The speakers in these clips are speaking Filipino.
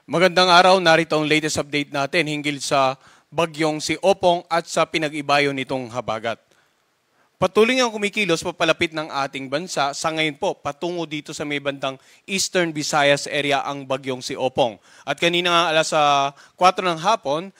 Magandang araw, narito ang latest update natin hinggil sa bagyong si Opong at sa pinag-ibayo nitong habagat. Patuloy ang kumikilos papalapit ng ating bansa. Sa ngayon po, patungo dito sa may bandang Eastern Visayas area ang bagyong si Opong. At kanina nga alas 4 ng hapon,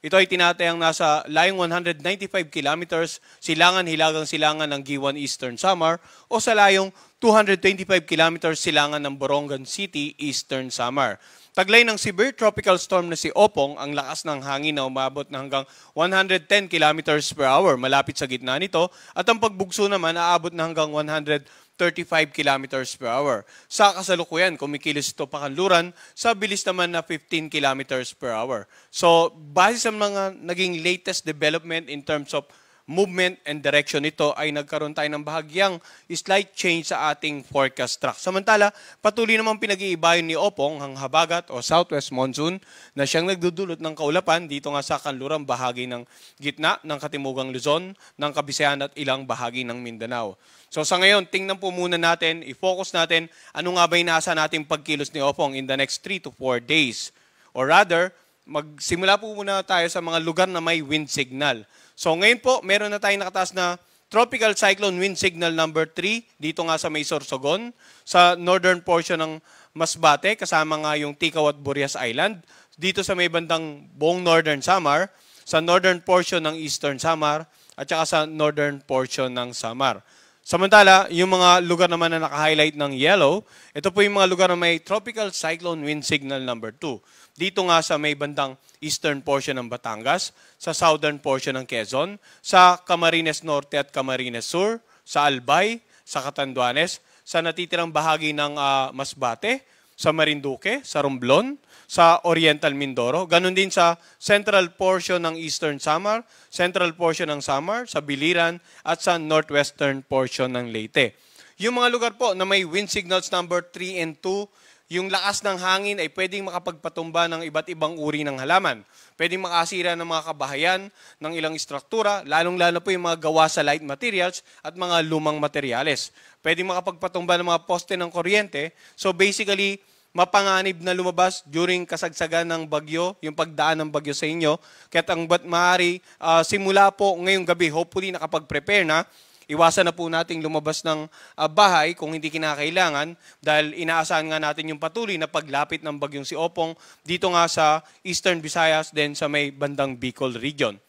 ito ay tinatayang nasa layong 195 kilometers silangan-hilagang silangan ng Giwan Eastern Samar o sa layong 225 kilometers silangan ng Borongan City, Eastern Samar. Taglay ng severe tropical storm na si Opong, ang lakas ng hangin na umabot na hanggang 110 kilometers per hour malapit sa gitna nito at ang pagbugso naman aabot na hanggang 135 kilometers per hour. Sa kasalukuyan, kumikilos ito pakanluran sa bilis naman na 15 kilometers per hour. So, base sa mga naging latest development in terms of movement and direction nito ay nagkaroon tayo ng bahagyang slight change sa ating forecast track. Samantala, patuloy namang pinag-iibayon ni Opong ang habagat o southwest monsoon na siyang nagdudulot ng kaulapan dito nga sa kanlurang bahagi ng gitna ng Katimugang Luzon, ng Kabisayan at ilang bahagi ng Mindanao. So sa ngayon, tingnan po muna natin, i-focus natin ano nga ba inasa nating pagkilos ni Opong in the next 3 to 4 days. Or rather, magsimula po muna tayo sa mga lugar na may wind signal. So ngayon po, meron na tayong nakataas na Tropical Cyclone Wind Signal number 3 dito nga sa may Sorsogon, sa northern portion ng Masbate, kasama nga yung Ticao at Burias Island, dito sa may bandang buong northern Samar, sa northern portion ng eastern Samar, at saka sa northern portion ng Samar. Samantala, yung mga lugar naman na naka-highlight ng yellow, ito po yung mga lugar na may Tropical Cyclone Wind Signal number 2. Dito nga sa may bandang eastern portion ng Batangas, sa southern portion ng Quezon, sa Camarines Norte at Camarines Sur, sa Albay, sa Catanduanes, sa natitirang bahagi ng Masbate, sa Marinduque, sa Romblon, sa Oriental Mindoro, ganun din sa central portion ng Eastern Samar, central portion ng Samar, sa Biliran, at sa northwestern portion ng Leyte. Yung mga lugar po na may wind signals number 3 and 2, yung lakas ng hangin ay pwedeng makapagpatumba ng iba't ibang uri ng halaman. Pwedeng makasira ng mga kabahayan, ng ilang istruktura, lalong-lalo po yung mga gawa sa light materials at mga lumang materyales. Pwedeng makapagpatumba ng mga poste ng kuryente. So basically, mapanganib na lumabas during kasagsagan ng bagyo, yung pagdaan ng bagyo sa inyo. Kaya't ang maaari, simula po ngayong gabi, hopefully nakapag-prepare na, iwasan na po nating lumabas ng bahay kung hindi kinakailangan dahil inaasahan nga natin yung patuloy na paglapit ng bagyong si Opong dito nga sa Eastern Visayas then sa may bandang Bicol region.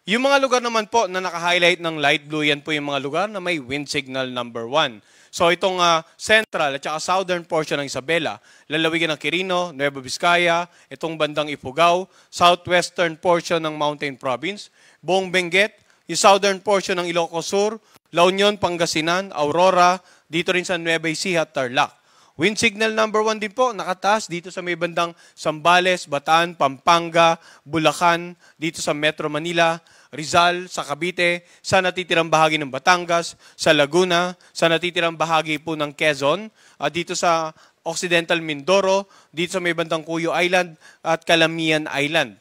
Yung mga lugar naman po na naka-highlight ng light blue, yan po yung mga lugar na may wind signal number 1. So itong central at saka southern portion ng Isabela, lalawigan ng Quirino, Nueva Vizcaya, itong bandang Ifugao, southwestern portion ng Mountain Province, buong Benguet, yung southern portion ng Ilocos Sur, La Union, Pangasinan, Aurora, dito rin sa Nueva Ecija at Tarlac. Wind signal number 1 din po, nakataas dito sa may bandang Zambales, Bataan, Pampanga, Bulacan, dito sa Metro Manila, Rizal, sa Cavite, sa natitirang bahagi ng Batangas, sa Laguna, sa natitirang bahagi po ng Quezon, dito sa Occidental Mindoro, dito sa may bandang Cuyo Island at Calamian Island.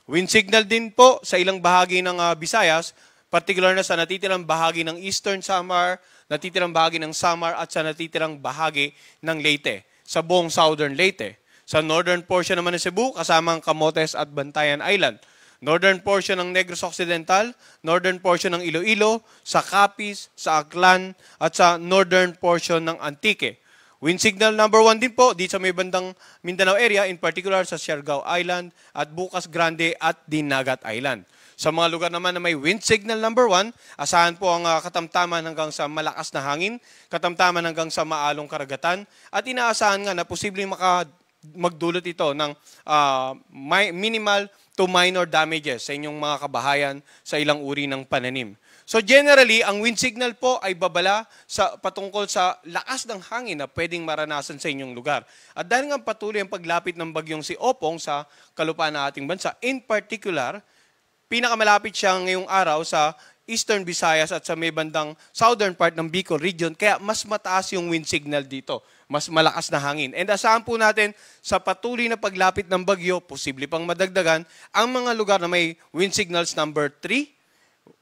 Wind signal din po sa ilang bahagi ng Visayas, particular na sa natitirang bahagi ng Eastern Samar, natitirang bahagi ng Samar at sa natitirang bahagi ng Leyte, sa buong southern Leyte. Sa northern portion naman ng Cebu, kasama ang Camotes at Bantayan Island. Northern portion ng Negros Occidental, northern portion ng Iloilo, sa Capiz, sa Aklan, at sa northern portion ng Antique. Wind signal number 1 din po dito sa may bandang Mindanao area, in particular sa Siargao Island at Bukas Grande at Dinagat Island. Sa mga lugar naman na may wind signal number 1, asahan po ang katamtaman hanggang sa malakas na hangin, katamtaman hanggang sa maalong karagatan, at inaasahan nga na posibleng magdulot ito ng minimal to minor damages sa inyong mga kabahayan sa ilang uri ng pananim. So generally, ang wind signal po ay babala patungkol sa lakas ng hangin na pwedeng maranasan sa inyong lugar. At dahil nga patuloy ang paglapit ng bagyong si Opong sa kalupaan ng ating bansa, in particular, pinakamalapit siya ngayong araw sa Eastern Visayas at sa may bandang southern part ng Bicol region, kaya mas mataas yung wind signal dito, mas malakas na hangin. And asahan po natin sa patuloy na paglapit ng bagyo, posible pang madagdagan, ang mga lugar na may wind signals number 3,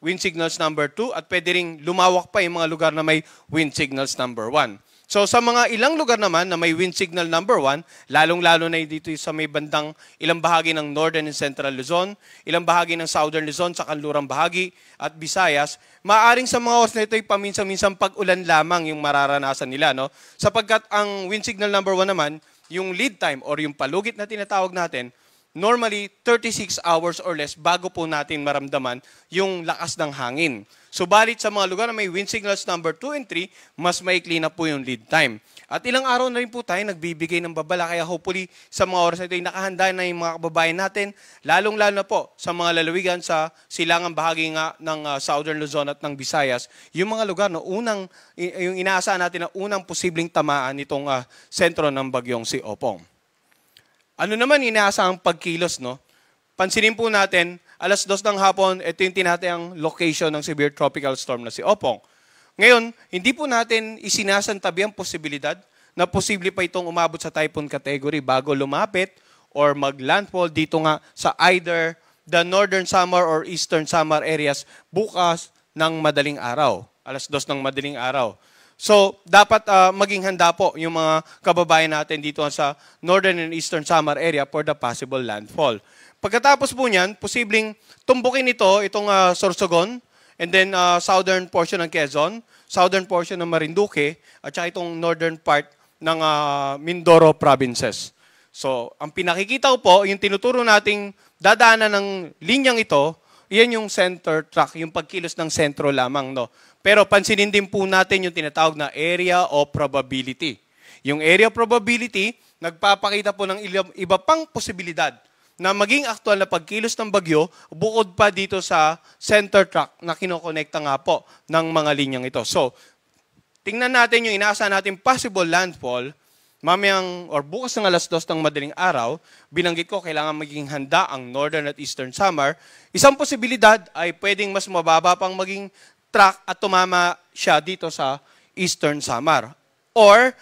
wind signals number 2, at pwede ring lumawak pa yung mga lugar na may wind signals number 1. So sa mga ilang lugar naman na may wind signal number 1, lalong-lalo na dito sa may bandang ilang bahagi ng Northern and Central Luzon, ilang bahagi ng Southern Luzon sa kanlurang bahagi at Visayas, maaring sa mga oras na ito ay paminsan-minsan pag-ulan lamang yung mararanasan nila. No? Sapagkat ang wind signal number 1 naman, yung lead time or yung palugit na tinatawag natin, normally 36 hours or less bago po natin maramdaman yung lakas ng hangin. Subalit sa mga lugar na may wind signals number 2 and 3, mas maikli na po yung lead time. At ilang araw na rin po tayo nagbibigay ng babala, kaya hopefully sa mga oras na ito ay nakahanda na yung mga kababayan natin, lalong-lalo na po sa mga lalawigan sa silangang bahagi nga ng Southern Luzon at ng Visayas, yung mga lugar na yung inaasahan natin na unang posibleng tamaan nitong sentro ng bagyong si Opong. Ano naman inaasahang pagkilos, no? Pansinin po natin, 2:00 ng hapon, ito yung tinatayang location ng severe tropical storm na si Opong. Ngayon, hindi po natin isinasantabi ang posibilidad na posible pa itong umabot sa typhoon category bago lumapit or mag-landfall dito nga sa either the Northern Samar or Eastern Samar areas bukas ng madaling araw, 2:00 ng madaling araw. So, dapat maging handa po yung mga kababayan natin dito sa Northern and Eastern Samar area for the possible landfall. Pagkatapos po niyan, posibleng tumbukin itong Sorsogon, and then southern portion ng Quezon, southern portion ng Marinduque, at saka itong northern part ng Mindoro provinces. So, ang pinakikita ko po, yung tinuturo nating dadaanan ng linyang ito, yan yung center track, yung pagkilos ng sentro lamang. No? Pero pansinin din po natin yung tinatawag na area of probability. Yung area of probability, nagpapakita po ng iba pang posibilidad na maging aktual na pagkilos ng bagyo bukod pa dito sa center track na kinokonekta nga po ng mga linyang ito. So, tingnan natin yung inaasahan natin possible landfall mamayang or bukas ng 2:00 ng madaling araw. Binanggit ko, kailangan maging handa ang Northern at Eastern Samar. Isang posibilidad ay pwedeng mas mababa pang maging track at tumama siya dito sa Eastern Samar. Or,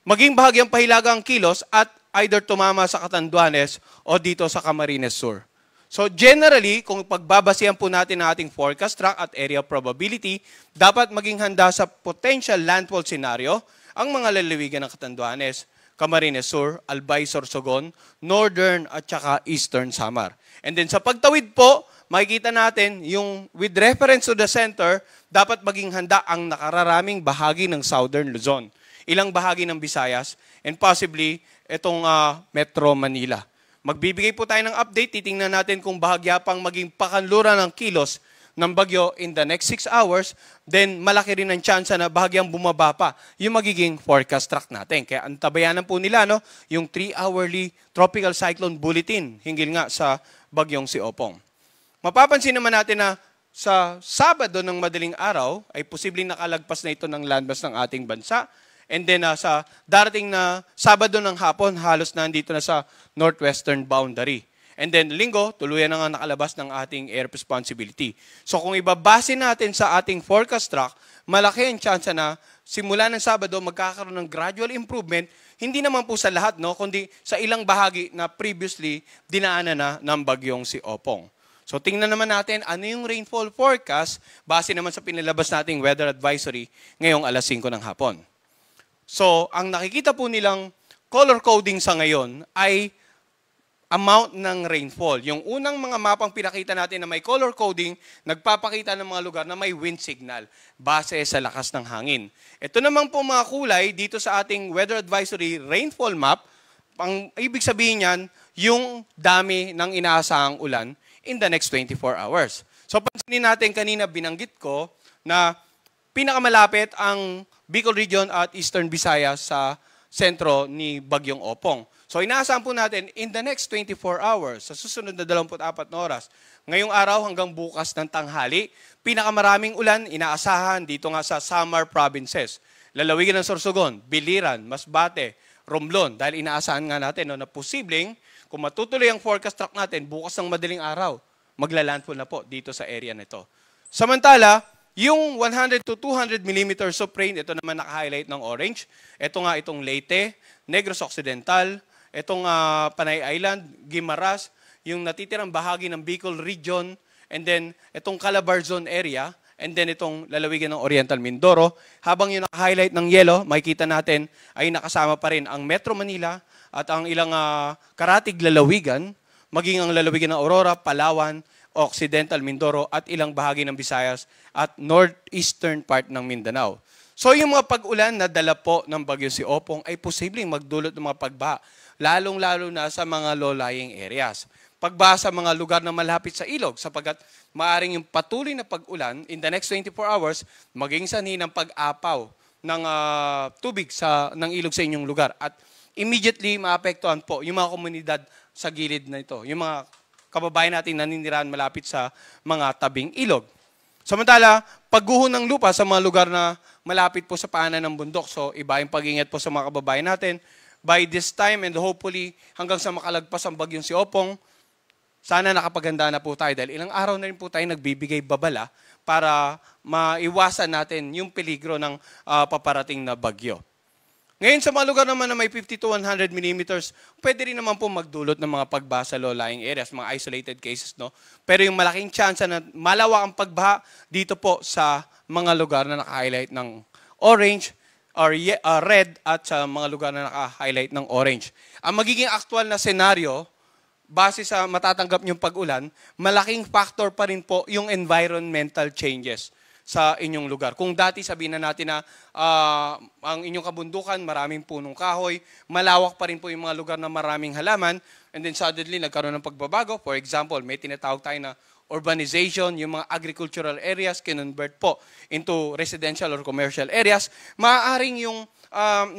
maging bahagyang pahilaga ang kilos at either tumama sa Catanduanes o dito sa Camarines Sur. So generally, kung pagbabasihan po natin ang ating forecast track at area probability, dapat maging handa sa potential landfall scenario ang mga lalawigan ng Catanduanes, Camarines Sur, Albay, Sorsogon, Northern at saka Eastern Samar. And then sa pagtawid po, makikita natin yung with reference to the center, dapat maging handa ang nakararaming bahagi ng Southern Luzon, ilang bahagi ng Visayas, and possibly itong Metro Manila. Magbibigay po tayo ng update, titingnan natin kung bahagya pang maging pakanluran ng kilos ng bagyo in the next 6 hours, then malaki rin ang tsansa na bahagyang bumaba pa yung magiging forecast track natin. Kaya antabayanan po nila yung 3-hourly tropical cyclone bulletin hinggil nga sa bagyong si Opong. Mapapansin naman natin na sa Sabado ng madaling araw ay posibleng nakalagpas na ito ng landmass ng ating bansa. And then sa darating na Sabado ng hapon, halos na nandito na sa northwestern boundary. And then Linggo, tuluyan na nga nakalabas ng ating air responsibility. So kung ibabase natin sa ating forecast track, malaki ang chance na simula ng Sabado magkakaroon ng gradual improvement, hindi naman po sa lahat, kundi sa ilang bahagi na previously dinaanan na ng bagyong si Opong. So tingnan naman natin ano yung rainfall forecast base naman sa pinilabas nating weather advisory ngayong 5:00 ng hapon. So, ang nakikita po nilang color coding sa ngayon ay amount ng rainfall. Yung unang mga mapang pinakita natin na may color coding, nagpapakita ng mga lugar na may wind signal base sa lakas ng hangin. Ito naman po mga kulay dito sa ating weather advisory rainfall map, ang ibig sabihin niyan, yung dami ng inaasahang ulan in the next 24 hours. So, pansinin natin kanina binanggit ko na pinakamalapit ang Bicol Region at Eastern Visayas sa sentro ni Bagyong Opong. So inaasahan po natin in the next 24 hours, sa susunod na 24 na oras, ngayong araw hanggang bukas ng tanghali, pinakamaraming ulan inaasahan dito nga sa Samar provinces. Lalawigan ng Sorsogon, Biliran, Masbate, Romblon, dahil inaasahan nga natin na posibleng kung matutuloy ang forecast track natin bukas ng madaling araw, maglalandfall na po dito sa area nito. Samantala, yung 100 to 200 millimeters of rain, ito naman naka-highlight ng orange. Ito nga itong Leyte, Negros Occidental, itong Panay Island, Guimaras, yung natitirang bahagi ng Bicol Region, and then itong Calabarzon area, and then itong lalawigan ng Oriental Mindoro. Habang yung naka-highlight ng yellow, makikita natin ay nakasama pa rin ang Metro Manila at ang ilang karatig lalawigan, maging ang lalawigan ng Aurora, Palawan, Occidental Mindoro at ilang bahagi ng Visayas at northeastern part ng Mindanao. So yung mga pag-ulan na dala po ng bagyo si Opong ay posibleng magdulot ng mga pagbaha, lalong-lalo na sa mga low-lying areas. Pagbaha sa mga lugar na malapit sa ilog sapagkat maaring yung patuloy na pag-ulan in the next 24 hours maging sanhi ng pag-apaw ng tubig ng ilog sa inyong lugar. At immediately maapektuhan po yung mga komunidad sa gilid na ito, yung mga kababayan natin naninirahan malapit sa mga tabing ilog. Samantala, pagguho ng lupa sa mga lugar na malapit po sa paanan ng bundok. So, iba yung pag-ingat po sa mga kababayan natin. By this time and hopefully hanggang sa makalagpas ang bagyong si Opong, sana nakapaganda na po tayo dahil ilang araw na rin po tayo nagbibigay babala para maiwasan natin yung peligro ng paparating na bagyo. Ngayon sa mga lugar naman na may 50 to 100 millimeters, pwede rin naman po magdulot ng mga pagbaha sa low-lying areas, mga isolated cases, no? Pero yung malaking chance na malawak ang pagbaha dito po sa mga lugar na naka-highlight ng orange or red at sa mga lugar na naka-highlight ng orange. Ang magiging actual na senaryo, base sa matatanggap niyong pag-ulan, malaking factor pa rin po yung environmental changes sa inyong lugar. Kung dati sabihin na natin na ang inyong kabundukan, maraming punong kahoy, malawak pa rin po yung mga lugar na maraming halaman, and then suddenly nagkaroon ng pagbabago. For example, may tinatawag tayo na urbanization, yung mga agricultural areas, kinonvert po into residential or commercial areas. Maaaring yung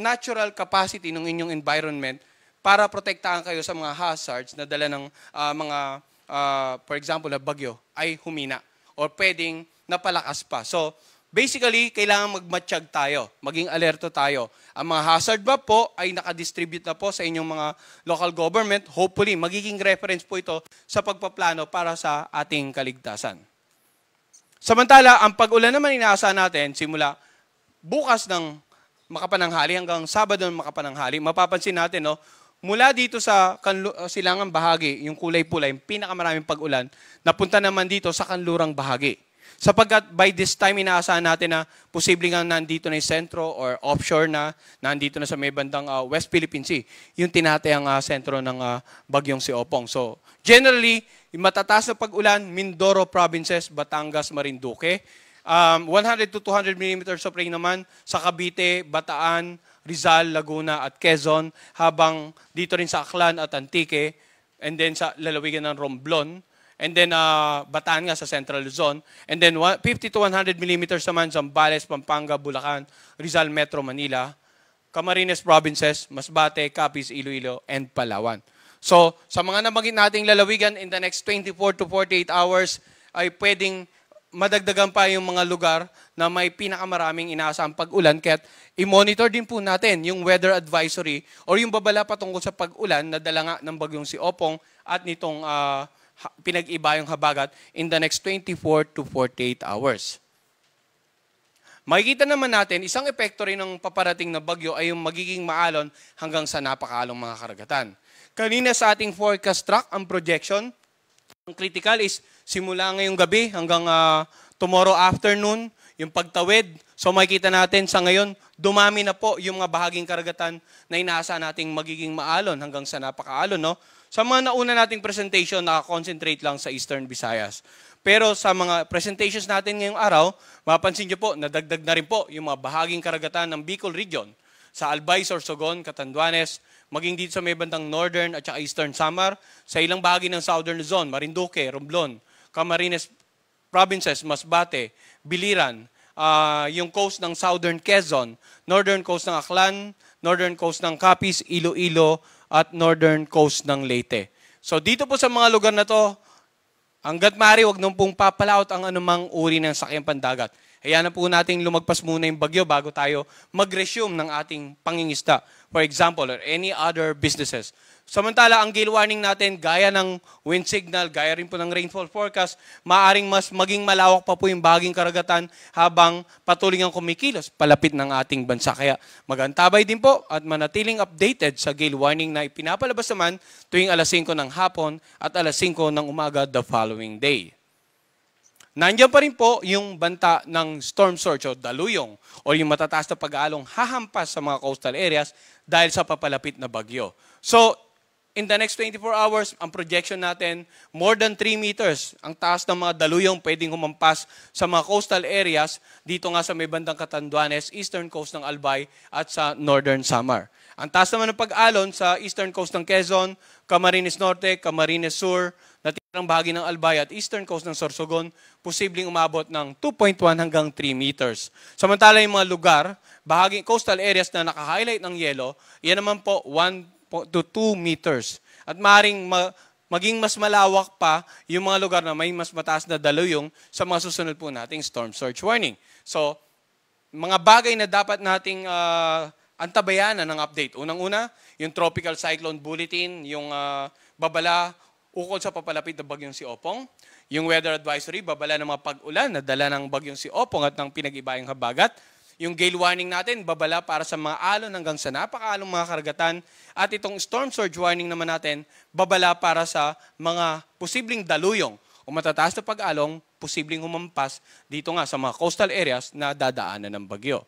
natural capacity ng inyong environment para protektahan kayo sa mga hazards na dala ng for example, na bagyo ay humina or pwedeng napalakas pa. So, basically, kailangan magmatsyag tayo, maging alerto tayo. Ang mga hazard map po ay nakadistribute na po sa inyong mga local government. Hopefully, magiging reference po ito sa pagpaplano para sa ating kaligtasan. Samantala, ang pag-ulan naman inaasahan natin simula bukas ng makapananghali hanggang Sabado ng makapananghali. Mapapansin natin, no, mula dito sa silangang bahagi, yung kulay pula, yung pinakamaraming pag-ulan, napunta naman dito sa kanlurang bahagi. Sapagkat by this time, inaasahan natin na posibleng nga nandito na yung sentro or offshore na, nandito na sa may bandang West Philippine Sea, yung tinatayang sentro ng bagyong si Opong. So, generally, yung matataas na pag-ulan, Mindoro provinces, Batangas, Marinduque. 100 to 200 millimeters of rain naman sa Cavite, Bataan, Rizal, Laguna at Quezon, habang dito rin sa Aklan at Antique, and then sa lalawigan ng Romblon, and then Bataan nga sa Central Luzon, and then 50 to 100 millimeters naman sa Zambales, Pampanga, Bulacan, Rizal, Metro Manila, Camarines Provinces, Masbate, Capiz, Iloilo, and Palawan. So, sa mga nabanggit nating lalawigan in the next 24 to 48 hours, ay pwedeng madagdagan pa yung mga lugar na may pinakamaraming inaasahang pag-ulan. Kaya i-monitor din po natin yung weather advisory or yung babala patungkol sa pag-ulan na dala nga ng bagyong si Opong at nitong pinag-ibayong habagat in the next 24 to 48 hours. Makikita naman natin, isang epekto rin ng paparating na bagyo ay yung magiging maalon hanggang sa napakalong mga karagatan. Kanina sa ating forecast track, ang projection, ang critical is simula ngayong gabi hanggang tomorrow afternoon, yung pagtawid. So makikita natin sa ngayon, dumami na po yung mga bahaging karagatan na inaasahan nating magiging maalon hanggang sa napakaalon. No? Sa mga nauna nating presentation, nakakonsentrate lang sa Eastern Visayas. Pero sa mga presentations natin ngayong araw, mapapansin nyo po, nadagdag na rin po yung mga bahaging karagatan ng Bicol Region. Sa Albay, Sorsogon, Catanduanes, maging dito sa may bandang Northern at saka Eastern Samar, sa ilang bahagi ng Southern Luzon, Marinduque, Romblon, Camarines Provinces, Masbate, Biliran, yung coast ng Southern Quezon, Northern coast ng Aklan, Northern coast ng Capiz, Iloilo, at Northern coast ng Leyte. So dito po sa mga lugar na to, hanggat maaari, wag nung pong papalaot ang anumang uri ng sakyang pandagat. Hayaan na po nating lumagpas muna yung bagyo bago tayo mag-resume ng ating pangingisda. For example, or any other businesses. Samantala, ang gale warning natin, gaya ng wind signal, gaya rin po ng rainfall forecast, maaaring mas maging malawak pa po yung bahaging karagatan habang patuloy ang kumikilos palapit ng ating bansa. Kaya magantabay din po at manatiling updated sa gale warning na ipinapalabas naman tuwing alas 5 ng hapon at alas 5 ng umaga the following day. Nandiyan pa rin po yung banta ng storm surge o daluyong o yung matataas na pag-aalong hahampas sa mga coastal areas dahil sa papalapit na bagyo. So, in the next 24 hours, ang projection natin, more than 3 meters ang taas ng mga daluyong pwedeng humampas sa mga coastal areas dito nga sa may bandang Catanduanes, eastern coast ng Albay at sa northern Samar. Ang taas naman ng pag-alon sa eastern coast ng Quezon, Camarines Norte, Camarines Sur, natirang bahagi ng Albay at eastern coast ng Sorsogon, posibleng umabot ng 2.1 hanggang 3 meters. Samantala yung mga lugar, bahagi coastal areas na naka-highlight ng yellow, yan naman po 1 to 2 meters. At maaaring maging mas malawak pa yung mga lugar na may mas mataas na daluyong sa mga susunod po nating storm surge warning. So, mga bagay na dapat nating antabayanan ng update. Unang-una, yung Tropical Cyclone Bulletin, yung babala ukol sa papalapit na bagyong si Opong. Yung weather advisory, babala ng mga pag-ulan na dala ng bagyong si Opong at ng pinag-ibayang habagat. Yung gale warning natin, babala para sa mga alon hanggang sa napakaalong mga karagatan. At itong storm surge warning naman natin, babala para sa mga posibleng daluyong o matataas na pag-along, posibleng humampas dito nga sa mga coastal areas na dadaanan ng bagyo.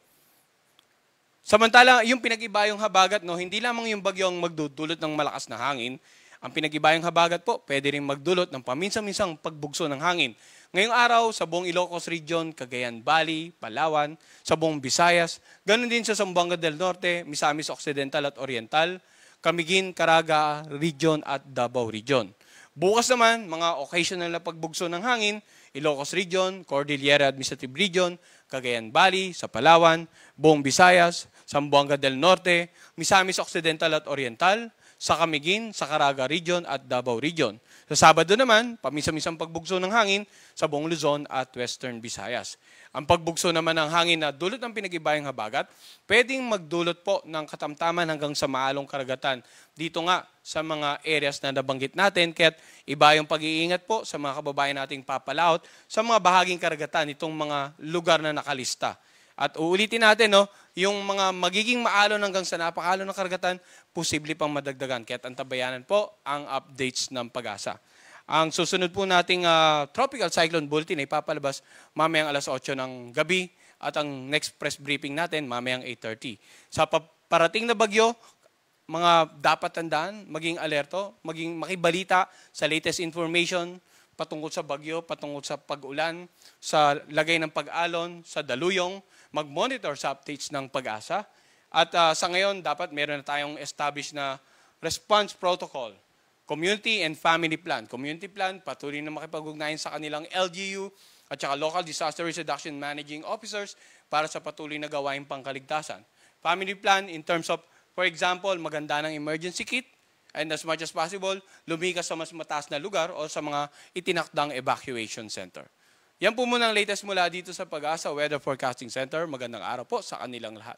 Samantala, yung pinag-ibayong habagat, no, hindi lamang yung bagyong magdudulot ng malakas na hangin. Ang pinag-ibayong habagat po, pwede rin magdulot ng paminsan-minsang pagbugso ng hangin. Ngayong araw, sa buong Ilocos Region, Cagayan Valley, Palawan, sa buong Visayas, ganun din sa Zamboanga del Norte, Misamis Occidental at Oriental, Camiguin, Caraga Region at Davao Region. Bukas naman, mga occasional na pagbugso ng hangin, Ilocos Region, Cordillera Administrative Region, Cagayan Valley, sa Palawan, buong Visayas, Zamboanga del Norte, Misamis Occidental at Oriental, sa Camiguin, sa Caraga Region at Davao Region. Sa Sabado naman, paminsan-minsang pagbugso ng hangin sa buong Luzon at Western Visayas. Ang pagbugso naman ng hangin na dulot ng pinag-ibayang habagat, pwedeng magdulot po ng katamtaman hanggang sa maalong karagatan. Dito nga sa mga areas na nabanggit natin, kaya't iba yung pag-iingat po sa mga kababayan nating papalaot sa mga bahaging karagatan, itong mga lugar na nakalista. At uulitin natin, no, yung mga magiging maalon hanggang sa napakalon ng karagatan, posible pang madagdagan. Kaya't antabayanan po ang updates ng Pag-asa. Ang susunod po nating Tropical Cyclone Bulletin ay papalabas mamayang alas 8 ng gabi at ang next press briefing natin mamayang 8:30. Sa parating na bagyo, mga dapat tandaan, maging alerto, maging makibalita sa latest information patungkol sa bagyo, patungkol sa pag-ulan, sa lagay ng pag-alon, sa daluyong, mag-monitor sa updates ng Pag-asa. At sa ngayon, dapat meron na tayong established na response protocol, community and family plan. Community plan, patuloy na makipag-ugnayan sa kanilang LGU at saka local disaster risk reduction managing officers para sa patuloy na gawaing pangkaligtasan. Family plan in terms of, for example, maganda ng emergency kit, and as much as possible, lumikas sa mas mataas na lugar o sa mga itinakdang evacuation center. Yan po muna ang latest mula dito sa Pag-asa Weather Forecasting Center. Magandang araw po sa kanilang lahat.